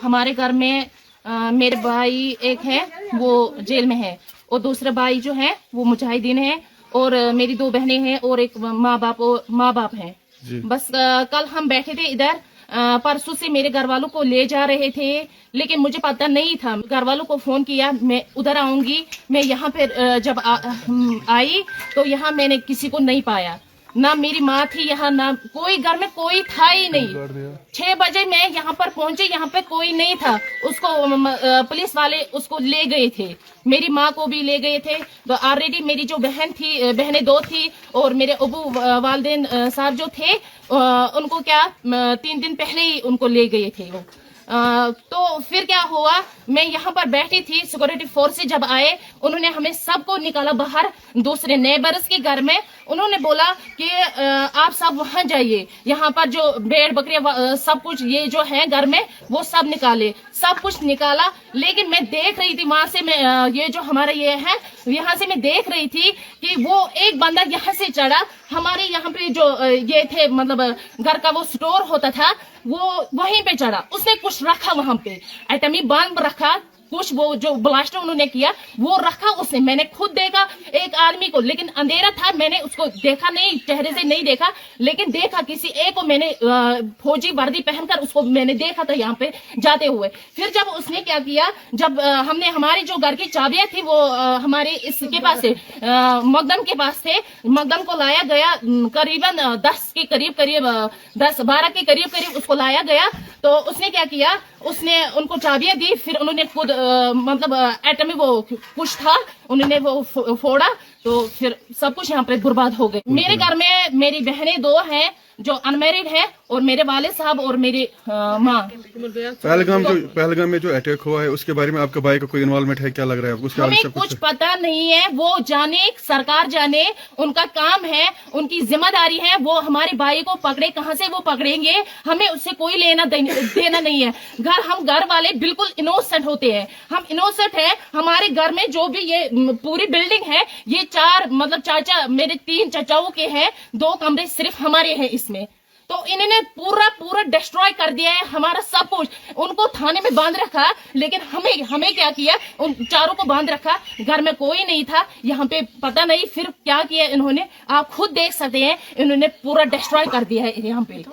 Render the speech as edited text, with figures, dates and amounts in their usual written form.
हमारे घर में मेरे भाई एक है वो जेल में है और दूसरा भाई जो है वो मुजाहिदीन है और मेरी 2 बहनें हैं और एक माँ बाप हैं। बस कल हम बैठे थे इधर, परसों से मेरे घर वालों को ले जा रहे थे, लेकिन मुझे पता नहीं था। घर वालों को फोन किया मैं उधर आऊंगी, मैं यहाँ पे जब आई तो यहाँ मैंने किसी को नहीं पाया, ना मेरी माँ थी यहाँ, ना कोई घर में कोई था ही नहीं। 6 बजे मैं यहाँ पर पहुंची, यहाँ पे कोई नहीं था। उसको पुलिस वाले उसको ले गए थे, मेरी माँ को भी ले गए थे। तो ऑलरेडी मेरी जो बहनें 2 थी और मेरे अबू वालिदैन साहब जो थे उनको क्या 3 दिन पहले ही उनको ले गए थे वो। तो फिर क्या हुआ, मैं यहाँ पर बैठी थी, सिक्योरिटी फोर्स से जब आए उन्होंने हमें सबको निकाला बाहर दूसरे नेबर्स के घर में। उन्होंने बोला कि आप सब वहां जाइए, यहाँ पर जो भेड़ बकरियां सब कुछ ये जो है घर में वो सब निकाले, सब कुछ निकाला। लेकिन मैं देख रही थी वहां से, मैं ये जो हमारा ये है यहाँ से मैं देख रही थी कि वो एक बंदा यहाँ से चढ़ा, हमारे यहाँ पे जो ये थे मतलब घर का वो स्टोर होता था वो वहीं पे चढ़ा, उसने कुछ रखा वहां पे, एटमी बम रखा, कुछ वो जो ब्लास्टर उन्होंने किया वो रखा उसने। मैंने खुद देखा एक आदमी को, लेकिन अंधेरा था, मैंने उसको देखा नहीं, चेहरे से नहीं देखा, लेकिन देखा किसी एक को मैंने फौजी वर्दी पहनकर उसको मैंने देखा था यहाँ पे जाते हुए। फिर जब उसने क्या किया, जब हमने हमारी जो घर की चाबियां थी वो हमारे इसके पास से मकदम के पास थे, मकदम को लाया गया करीबन 10 के करीब 10-12 के करीब उसको लाया गया। तो उसने क्या किया, उसने उनको चाबियां दी, फिर उन्होंने खुद मतलब एटमी वो कुछ था उन्होंने वो फोड़ा, तो फिर सब कुछ यहाँ पे बर्बाद हो गए। मेरे घर में मेरी बहनें 2 हैं जो अनमैरिड है और मेरे वाले साहब और मेरी माँ। पहलगाम में जो अटैक हुआ है उसके बारे में आपके भाई का कोई इन्वॉल्वमेंट है, क्या लग रहा है आपको? हमें कुछ पता नहीं है, वो जाने, सरकार जाने, उनका काम है, उनकी जिम्मेदारी है, वो हमारे भाई को पकड़े, कहाँ से वो पकड़ेंगे, हमें उससे कोई लेना देना नहीं है। हम घर वाले बिल्कुल इनोसेंट होते हैं, हम इनोसेंट है। हमारे घर में जो भी ये पूरी बिल्डिंग है ये 4 मतलब चाचा मेरे 3 चाचाओं के हैं, 2 कमरे सिर्फ हमारे हैं इसमें। तो इन्होंने पूरा डिस्ट्रॉय कर दिया है हमारा सब कुछ। उनको थाने में बांध रखा, लेकिन हमें क्या किया, उन चारों को बांध रखा, घर में कोई नहीं था यहाँ पे, पता नहीं फिर क्या किया इन्होंने, आप खुद देख सकते हैं, इन्होंने पूरा डिस्ट्रॉय कर दिया है यहाँ पे।